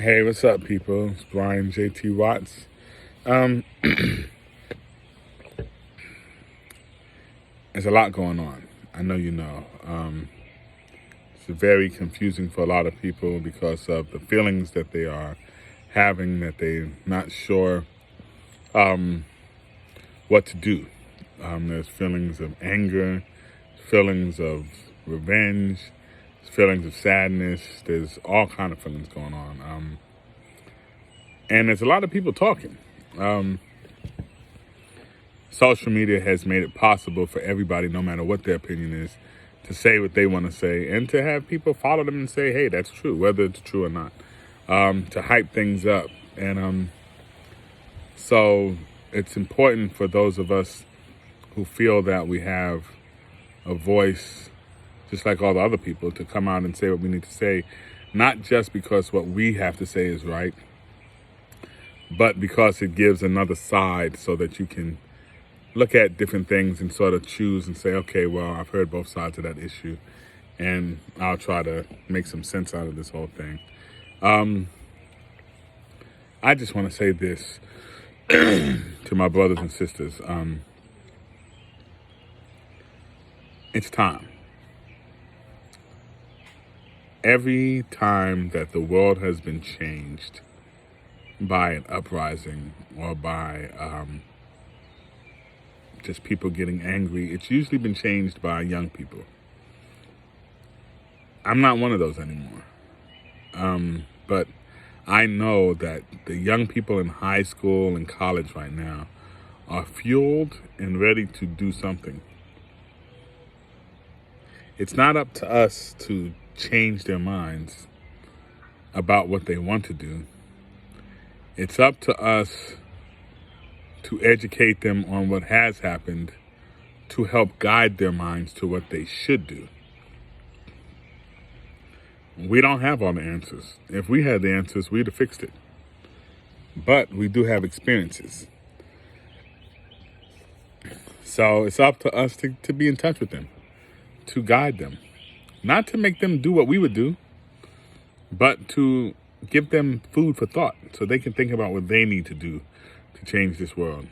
Hey, what's up, people? It's Brian JT Watts. Um, there's a lot going on. I know you know. It's very confusing for a lot of people because of the feelings that they are having, that they're not sure what to do. There's feelings of anger, feelings of revenge, feelings of sadness. There's all kind of feelings going on. And there's a lot of people talking. Social media has made it possible for everybody, no matter what their opinion is, to say what they want to say and to have people follow them and say, hey, that's true, whether it's true or not, to hype things up. And so it's important for those of us who feel that we have a voice, just like all the other people, to come out and say what we need to say, not just because what we have to say is right, but because it gives another side so that you can look at different things and sort of choose and say, okay, well, I've heard both sides of that issue, and I'll try to make some sense out of this whole thing. I just want to say this to my brothers and sisters. It's time. Every time that the world has been changed by an uprising or by just people getting angry, it's usually been changed by young people. I'm not one of those anymore. But I know that the young people in high school and college right now are fueled and ready to do something. It's not up to us to change their minds about what they want to do. It's up to us to educate them on what has happened, to help guide their minds to what they should do. We don't have all the answers. If we had the answers, we'd have fixed it. But we do have experiences. So it's up to us to be in touch with them, to guide them. Not to make them do what we would do, but to give them food for thought so they can think about what they need to do to change this world.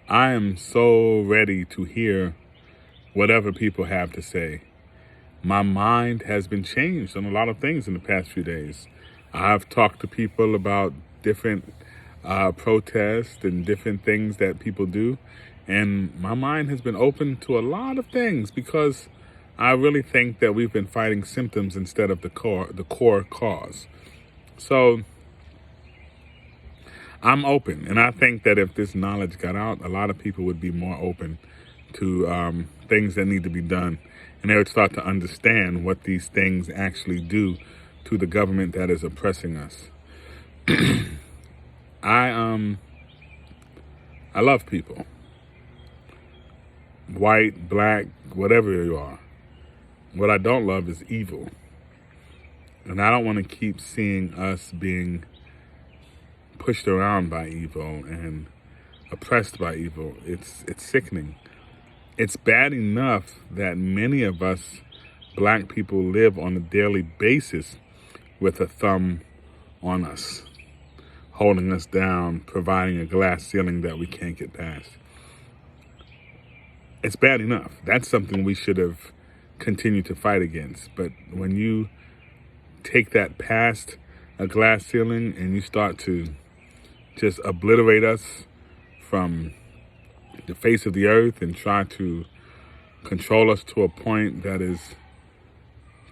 I am so ready to hear whatever people have to say. My mind has been changed on a lot of things in the past few days. I've talked to people about different protests and different things that people do, and my mind has been open to a lot of things because I really think that we've been fighting symptoms instead of the core cause. So I'm open, and I think that if this knowledge got out, a lot of people would be more open to things that need to be done, and they would start to understand what these things actually do to the government that is oppressing us. I love people, white, black, whatever you are. What I don't love is evil, and I don't want to keep seeing us being pushed around by evil and oppressed by evil. It's sickening. It's bad enough that many of us black people live on a daily basis with a thumb on us, holding us down, providing a glass ceiling that we can't get past. It's bad enough. That's something we should have continued to fight against. But when you take that past a glass ceiling and you start to just obliterate us from the face of the earth and try to control us to a point that is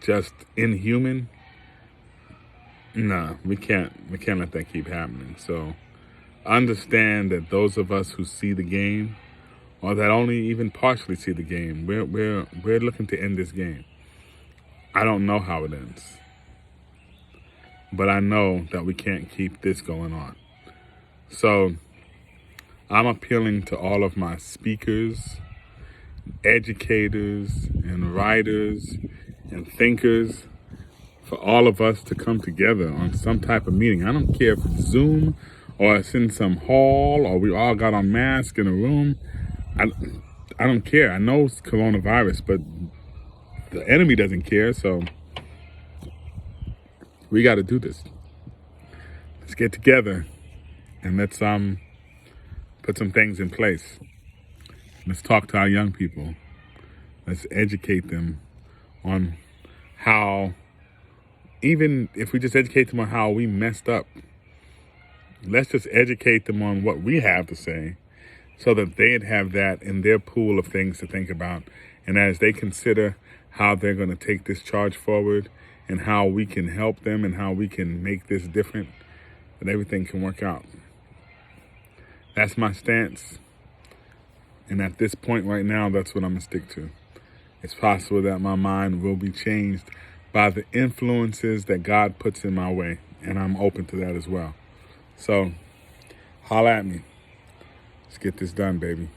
just inhuman, no, we can't let that keep happening. So understand that those of us who see the game, or that only even partially see the game, we're looking to end this game. I don't know how it ends, but I know that we can't keep this going on. So I'm appealing to all of my speakers, educators, and writers, and thinkers, for all of us to come together on some type of meeting. I don't care if it's Zoom or it's in some hall or we all got on masks in a room. I don't care. I know it's coronavirus, but the enemy doesn't care, so we got to do this. Let's get together and let's put some things in place. Let's talk to our young people. Let's educate them on how, even if we just educate them on how we messed up, let's just educate them on what we have to say so that they'd have that in their pool of things to think about. And as they consider how they're going to take this charge forward and how we can help them and how we can make this different, that everything can work out. That's my stance. And at this point right now, that's what I'm going to stick to. It's possible that my mind will be changed by the influences that God puts in my way. And I'm open to that as well. So, holla at me. Let's get this done, baby.